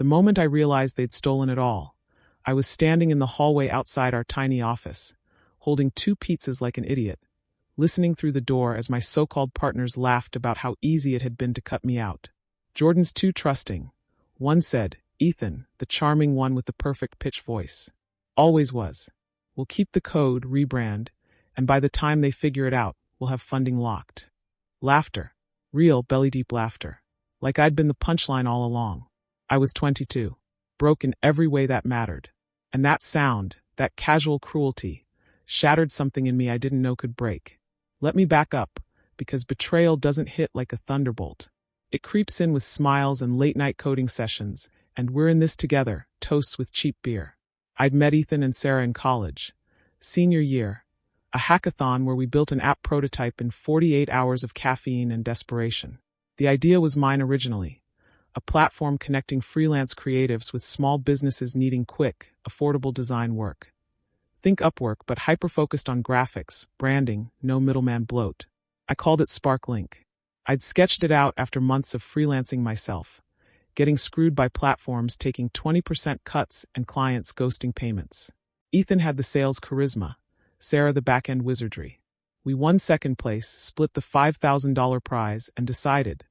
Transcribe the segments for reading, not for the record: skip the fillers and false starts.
The moment I realized they'd stolen it all, I was standing in the hallway outside our tiny office, holding 2 pizzas like an idiot, listening through the door as my so-called partners laughed about how easy it had been to cut me out. Jordan's too trusting. One said, Ethan, the charming one with the perfect pitch voice. Always was. We'll keep the code, rebrand, and by the time they figure it out, we'll have funding locked. Laughter. Real, belly-deep laughter. Like I'd been the punchline all along. I was 22. Broke in every way that mattered. And that sound, that casual cruelty, shattered something in me I didn't know could break. Let me back up, because betrayal doesn't hit like a thunderbolt. It creeps in with smiles and late-night coding sessions, and we're in this together, toasts with cheap beer. I'd met Ethan and Sarah in college. Senior year. A hackathon where we built an app prototype in 48 hours of caffeine and desperation. The idea was mine originally. A platform connecting freelance creatives with small businesses needing quick, affordable design work. Think Upwork, but hyper-focused on graphics, branding, no middleman bloat. I called it SparkLink. I'd sketched it out after months of freelancing myself, getting screwed by platforms taking 20% cuts and clients ghosting payments. Ethan had the sales charisma, Sarah the back-end wizardry. We won second place, split the $5,000 prize, and decided,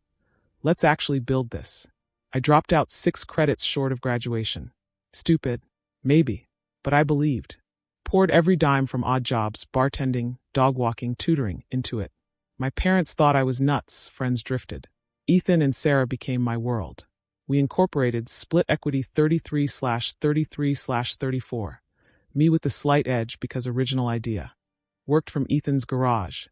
let's actually build this. I dropped out 6 credits short of graduation. Stupid? Maybe. But I believed. Poured every dime from odd jobs, bartending, dog walking, tutoring, into it. My parents thought I was nuts, friends drifted. Ethan and Sarah became my world. We incorporated split equity 33/33/34. Me with the slight edge because original idea. Worked from Ethan's garage,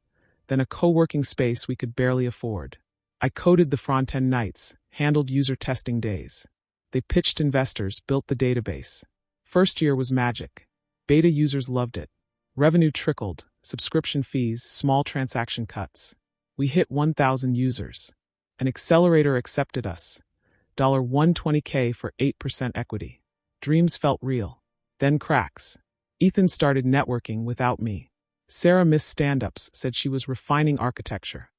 then a co-working space we could barely afford. I coded the front-end nights, handled user testing days. They pitched investors, built the database. First year was magic. Beta users loved it. Revenue trickled, subscription fees, small transaction cuts. We hit 1,000 users. An accelerator accepted us. $120K for 8% equity. Dreams felt real. Then cracks. Ethan started networking without me. Sarah missed stand-ups, said she was refining architecture.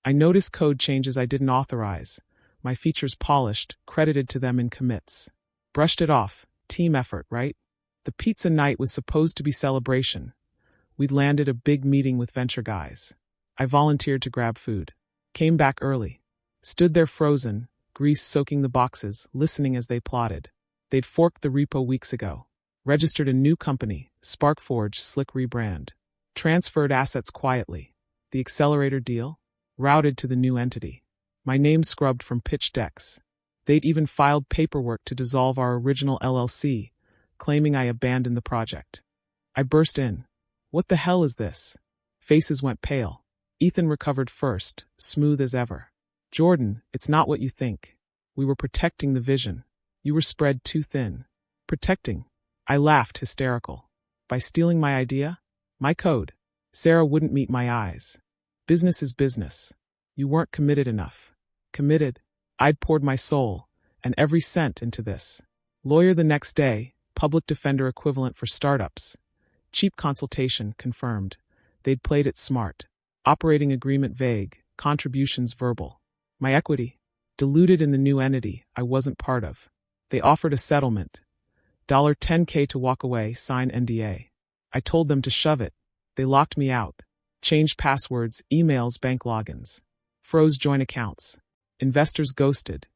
I noticed code changes I didn't authorize. My features polished, credited to them in commits. Brushed it off. Team effort, right? The pizza night was supposed to be celebration. We'd landed a big meeting with venture guys. I volunteered to grab food. Came back early. Stood there frozen, grease soaking the boxes, listening as they plotted. They'd forked the repo weeks ago. Registered a new company, SparkForge, slick rebrand. Transferred assets quietly. The accelerator deal? Routed to the new entity. My name scrubbed from pitch decks. They'd even filed paperwork to dissolve our original LLC, claiming I abandoned the project. I burst in. What the hell is this? Faces went pale. Ethan recovered first, smooth as ever. Jordan, it's not what you think. We were protecting the vision. You were spread too thin. Protecting. I laughed, hysterical. By stealing my idea? My code. Sarah wouldn't meet my eyes. Business is business. You weren't committed enough. Committed? I'd poured my soul, and every cent into this. Lawyer the next day, public defender equivalent for startups. Cheap consultation, confirmed. They'd played it smart. Operating agreement vague, contributions verbal. My equity? Diluted in the new entity I wasn't part of. They offered a settlement. $10K to walk away, sign NDA. I told them to shove it. They locked me out. Changed passwords, emails, bank logins. Froze joint accounts. Investors ghosted.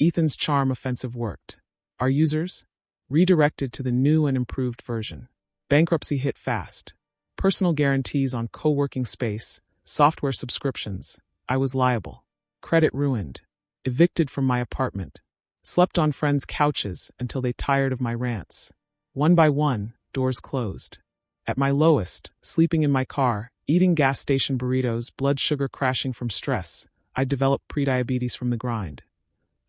Ethan's charm offensive worked. Our users? Redirected to the new and improved version. Bankruptcy hit fast. Personal guarantees on co-working space, software subscriptions. I was liable. Credit ruined. Evicted from my apartment. Slept on friends' couches until they tired of my rants. One by one, doors closed. At my lowest, sleeping in my car, eating gas station burritos, blood sugar crashing from stress, I developed prediabetes from the grind.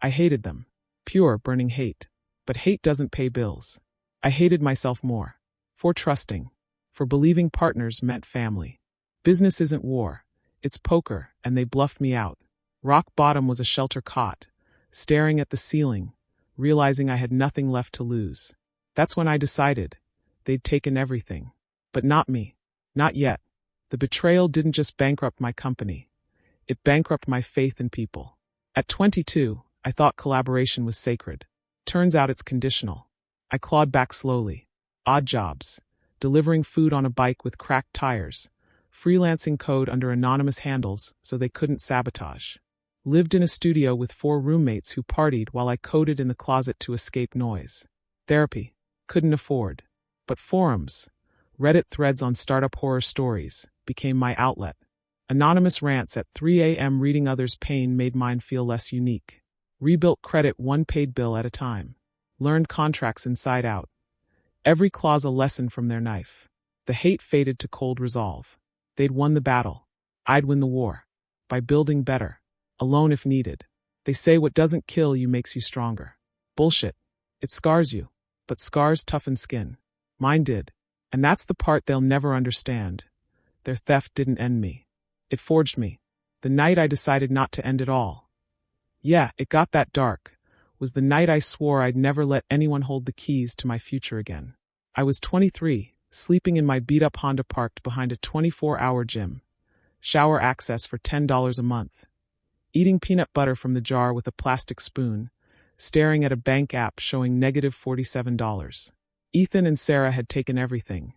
I hated them. Pure, burning hate. But hate doesn't pay bills. I hated myself more. For trusting. For believing partners meant family. Business isn't war. It's poker, and they bluffed me out. Rock bottom was a shelter cot. Staring at the ceiling, realizing I had nothing left to lose. That's when I decided. They'd taken everything. But not me. Not yet. The betrayal didn't just bankrupt my company. It bankrupted my faith in people. At 22, I thought collaboration was sacred. Turns out it's conditional. I clawed back slowly. Odd jobs. Delivering food on a bike with cracked tires. Freelancing code under anonymous handles so they couldn't sabotage. Lived in a studio with 4 roommates who partied while I coded in the closet to escape noise. Therapy. Couldn't afford. But forums, Reddit threads on startup horror stories, became my outlet. Anonymous rants at 3 a.m. reading others' pain made mine feel less unique. Rebuilt credit one paid bill at a time. Learned contracts inside out. Every clause a lesson from their knife. The hate faded to cold resolve. They'd won the battle. I'd win the war. By building better. Alone if needed. They say what doesn't kill you makes you stronger. Bullshit. It scars you. But scars toughen skin. Mine did. And that's the part they'll never understand. Their theft didn't end me. It forged me. The night I decided not to end it all. Yeah, it got that dark. Was the night I swore I'd never let anyone hold the keys to my future again. I was 23, sleeping in my beat-up Honda parked behind a 24-hour gym. Shower access for $10 a month. Eating peanut butter from the jar with a plastic spoon, staring at a bank app showing negative $47. Ethan and Sarah had taken everything.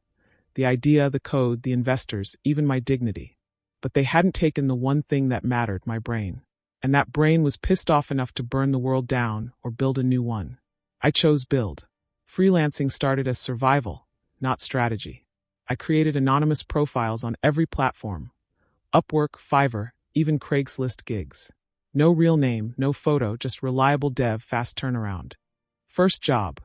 The idea, the code, the investors, even my dignity. But they hadn't taken the one thing that mattered, my brain. And that brain was pissed off enough to burn the world down or build a new one. I chose build. Freelancing started as survival, not strategy. I created anonymous profiles on every platform. Upwork, Fiverr, even Craigslist gigs. No real name, no photo, just reliable dev, fast turnaround. First job.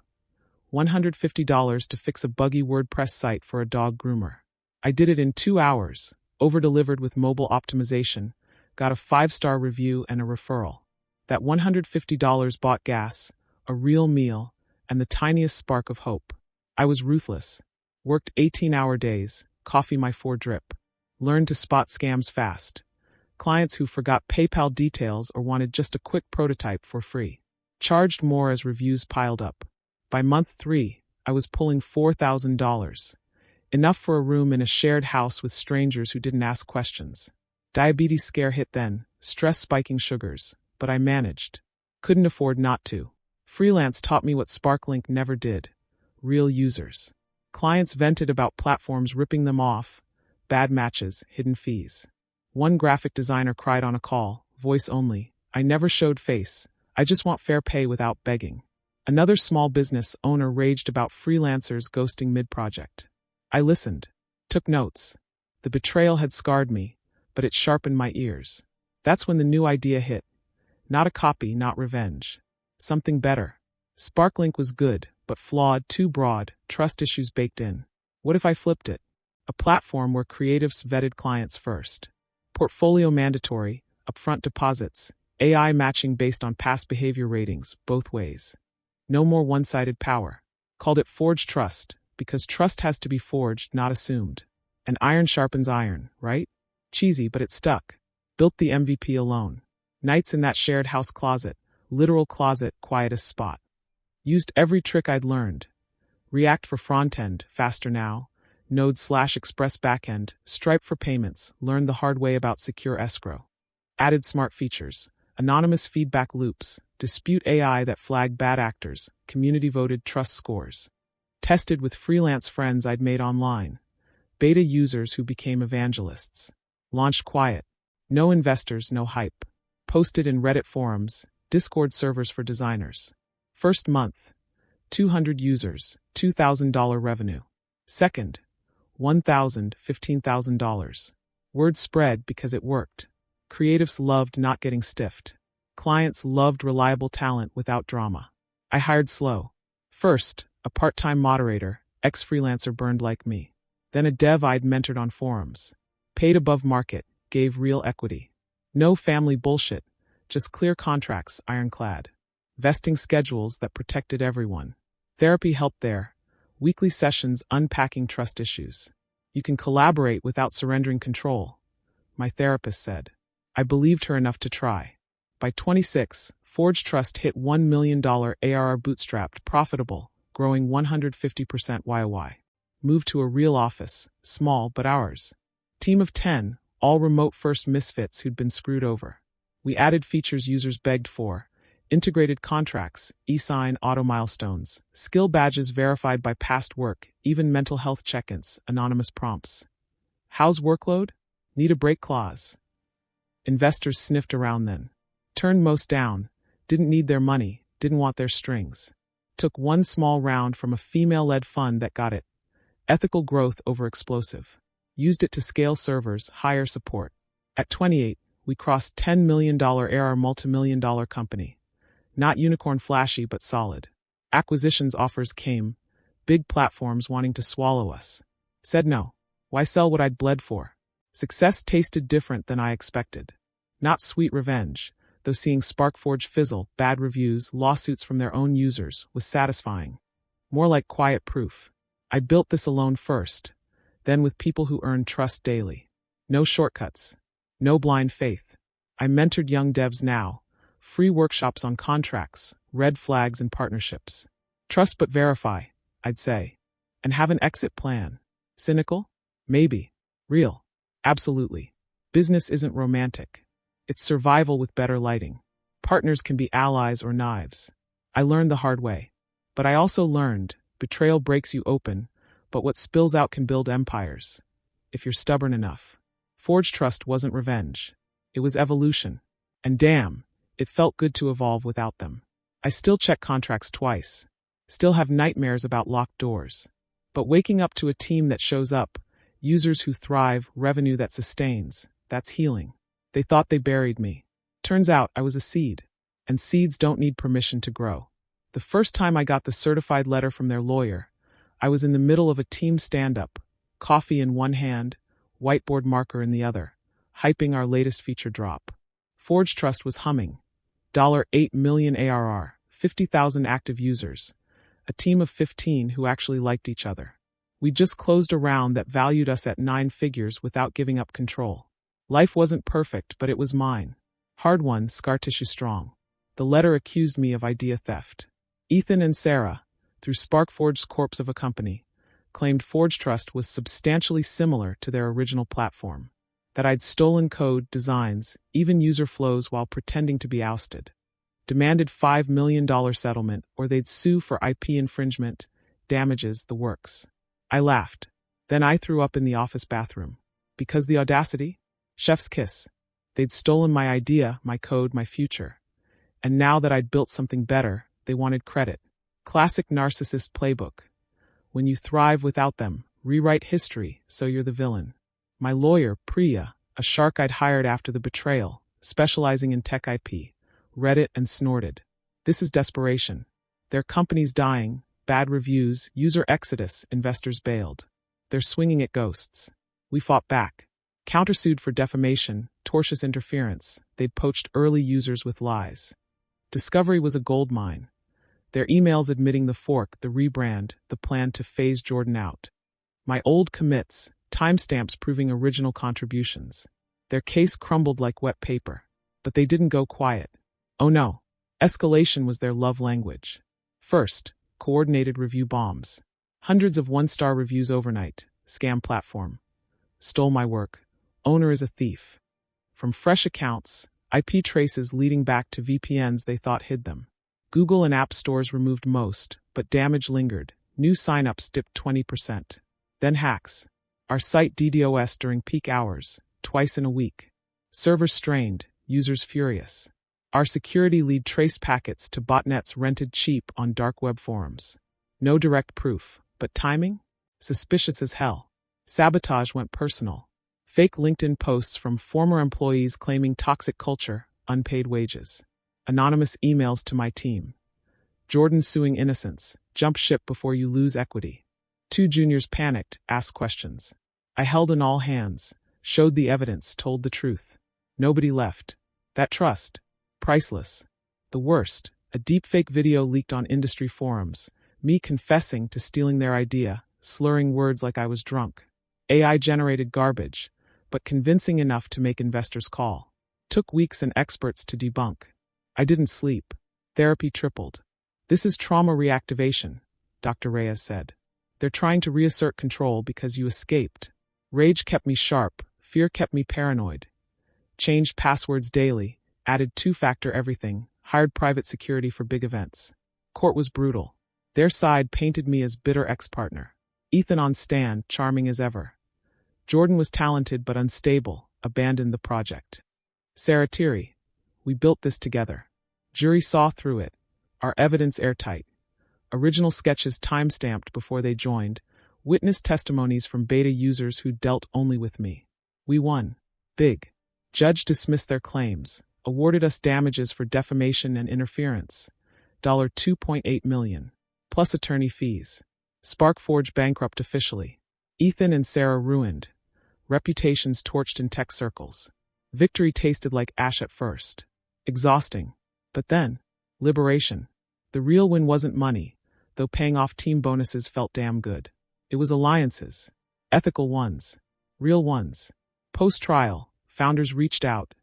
$150 to fix a buggy WordPress site for a dog groomer. I did it in 2 hours, over-delivered with mobile optimization, got a 5-star review and a referral. That $150 bought gas, a real meal, and the tiniest spark of hope. I was ruthless. Worked 18-hour days, coffee my 4 drip. Learned to spot scams fast. Clients who forgot PayPal details or wanted just a quick prototype for free. Charged more as reviews piled up. By month 3, I was pulling $4,000. Enough for a room in a shared house with strangers who didn't ask questions. Diabetes scare hit then, stress spiking sugars, but I managed. Couldn't afford not to. Freelance taught me what SparkLink never did. Real users. Clients vented about platforms ripping them off, bad matches, hidden fees. One graphic designer cried on a call, voice only, I never showed face, I just want fair pay without begging. Another small business owner raged about freelancers ghosting mid-project. I listened, took notes. The betrayal had scarred me, but it sharpened my ears. That's when the new idea hit. Not a copy, not revenge. Something better. SparkLink was good, but flawed, too broad, trust issues baked in. What if I flipped it? A platform where creatives vetted clients first. Portfolio mandatory, upfront deposits, AI matching based on past behavior ratings, both ways. No more one-sided power. Called it ForgeTrust, because trust has to be forged, not assumed. And iron sharpens iron, right? Cheesy, but it stuck. Built the MVP alone. Nights in that shared house closet, literal closet, quietest spot. Used every trick I'd learned. React for front-end, faster now. Node/Express backend, Stripe for payments, learned the hard way about secure escrow. Added smart features, anonymous feedback loops, dispute AI that flagged bad actors, community-voted trust scores. Tested with freelance friends I'd made online. Beta users who became evangelists. Launched quiet. No investors, no hype. Posted in Reddit forums, Discord servers for designers. First month, 200 users, $2,000 revenue. Second, $1,000, $15,000. Word spread because it worked. Creatives loved not getting stiffed. Clients loved reliable talent without drama. I hired slow. First, a part-time moderator, ex-freelancer burned like me. Then a dev I'd mentored on forums. Paid above market, gave real equity. No family bullshit, just clear contracts, ironclad. Vesting schedules that protected everyone. Therapy helped there. Weekly sessions unpacking trust issues. You can collaborate without surrendering control, my therapist said. I believed her enough to try. By 26, ForgeTrust hit $1 million ARR bootstrapped, profitable, growing 150% YOY. Moved to a real office, small but ours. Team of 10, all remote-first misfits who'd been screwed over. We added features users begged for, Integrated contracts, e-sign, auto milestones, skill badges verified by past work, even mental health check-ins, anonymous prompts. How's workload? Need a break clause. Investors sniffed around then. Turned most down, didn't need their money, didn't want their strings. Took one small round from a female-led fund that got it. Ethical growth over explosive. Used it to scale servers, hire support. At 28, we crossed $10 million ARR multimillion-dollar company. Not unicorn flashy, but solid. Acquisitions offers came, big platforms wanting to swallow us. Said no. Why sell what I'd bled for? Success tasted different than I expected. Not sweet revenge, though seeing SparkForge fizzle, bad reviews, lawsuits from their own users, was satisfying. More like quiet proof. I built this alone first, then with people who earned trust daily. No shortcuts. No blind faith. I mentored young devs now. Free workshops on contracts, red flags and partnerships. Trust but verify, I'd say. And have an exit plan. Cynical? Maybe. Real? Absolutely. Business isn't romantic. It's survival with better lighting. Partners can be allies or knives. I learned the hard way. But I also learned, betrayal breaks you open, but what spills out can build empires. If you're stubborn enough. ForgeTrust wasn't revenge. It was evolution. And damn, it felt good to evolve without them. I still check contracts twice. Still have nightmares about locked doors. But waking up to a team that shows up, users who thrive, revenue that sustains, that's healing. They thought they buried me. Turns out I was a seed. And seeds don't need permission to grow. The first time I got the certified letter from their lawyer, I was in the middle of a team stand-up, coffee in one hand, whiteboard marker in the other, hyping our latest feature drop. ForgeTrust was humming. $8 million ARR, 50,000 active users, a team of 15 who actually liked each other. We just closed a round that valued us at 9 figures without giving up control. Life wasn't perfect, but it was mine. Hard one, scar tissue strong. The letter accused me of idea theft. Ethan and Sarah, through SparkForge's corpse of a company, claimed ForgeTrust was substantially similar to their original platform. That I'd stolen code, designs, even user flows while pretending to be ousted. Demanded $5 million settlement or they'd sue for IP infringement, damages, the works. I laughed. Then I threw up in the office bathroom. Because the audacity? Chef's kiss. They'd stolen my idea, my code, my future. And now that I'd built something better, they wanted credit. Classic narcissist playbook. When you thrive without them, rewrite history so you're the villain. My lawyer, Priya, a shark I'd hired after the betrayal, specializing in tech IP, read it and snorted. This is desperation. Their company's dying, bad reviews, user exodus, investors bailed. They're swinging at ghosts. We fought back. Countersued for defamation, tortious interference. They'd poached early users with lies. Discovery was a gold mine. Their emails admitting the fork, the rebrand, the plan to phase Jordan out. My old commits, timestamps proving original contributions. Their case crumbled like wet paper. But they didn't go quiet. Oh no. Escalation was their love language. First, coordinated review bombs. Hundreds of one-star reviews overnight. Scam platform. Stole my work. Owner is a thief. From fresh accounts, IP traces leading back to VPNs they thought hid them. Google and app stores removed most, but damage lingered. New signups dipped 20%. Then hacks. Our site DDoS during peak hours, twice in a week. Servers strained, users furious. Our security lead traced packets to botnets rented cheap on dark web forums. No direct proof, but timing? Suspicious as hell. Sabotage went personal. Fake LinkedIn posts from former employees claiming toxic culture, unpaid wages. Anonymous emails to my team. Jordan suing innocents, jump ship before you lose equity. 2 juniors panicked, asked questions. I held in all hands, showed the evidence, told the truth. Nobody left. That trust. Priceless. The worst, a deepfake video leaked on industry forums, me confessing to stealing their idea, slurring words like I was drunk. AI-generated garbage, but convincing enough to make investors call. Took weeks and experts to debunk. I didn't sleep. Therapy tripled. This is trauma reactivation, Dr. Reyes said. They're trying to reassert control because you escaped. Rage kept me sharp, fear kept me paranoid. Changed passwords daily, added 2-factor everything, Hired private security for big events. Court was brutal. Their side painted me as bitter ex-partner. Ethan on stand, charming as ever. Jordan was talented but unstable, abandoned the project. Sarah Thierry. We built this together. Jury saw through it. Our evidence airtight. Original sketches time-stamped before they joined. Witness testimonies from beta users who dealt only with me. We won. Big. Judge dismissed their claims. Awarded us damages for defamation and interference. $2.8 million. Plus attorney fees. SparkForge bankrupt officially. Ethan and Sarah ruined. Reputations torched in tech circles. Victory tasted like ash at first. Exhausting. But then, liberation. The real win wasn't money, though paying off team bonuses felt damn good. It was alliances. Ethical ones. Real ones. Post-trial, founders reached out.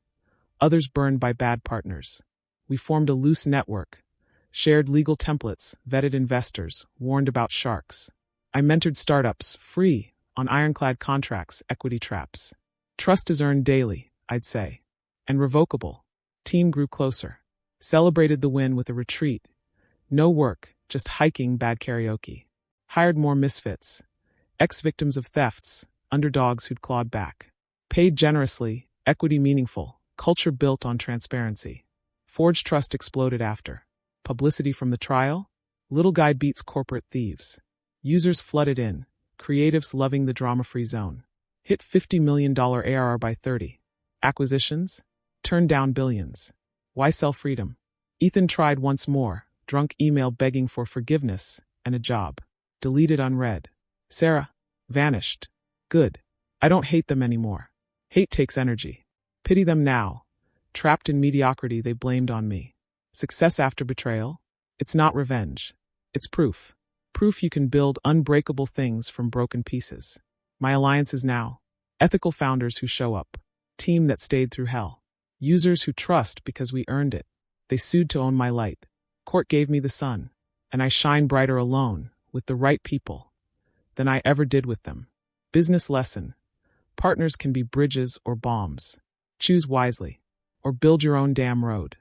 Others burned by bad partners. We formed a loose network. Shared legal templates, vetted investors, warned about sharks. I mentored startups, free, on ironclad contracts, equity traps. Trust is earned daily, I'd say. And revocable. Team grew closer. Celebrated the win with a retreat. No work, just hiking bad karaoke. Hired more misfits. Ex-victims of thefts, underdogs who'd clawed back. Paid generously, equity meaningful, culture built on transparency. ForgeTrust exploded after. Publicity from the trial? Little guy beats corporate thieves. Users flooded in, creatives loving the drama-free zone. Hit $50 million ARR by 30. Acquisitions? Turned down billions. Why sell freedom? Ethan tried once more, drunk email begging for forgiveness and a job. Deleted unread. Sarah? Vanished. Good. I don't hate them anymore. Hate takes energy. Pity them now. Trapped in mediocrity they blamed on me. Success after betrayal? It's not revenge. It's proof. Proof you can build unbreakable things from broken pieces. My alliances now. Ethical founders who show up. Team that stayed through hell. Users who trust because we earned it. They sued to own my light. Court gave me the sun. And I shine brighter alone, with the right people, than I ever did with them. Business lesson. Partners can be bridges or bombs. Choose wisely. Or build your own damn road.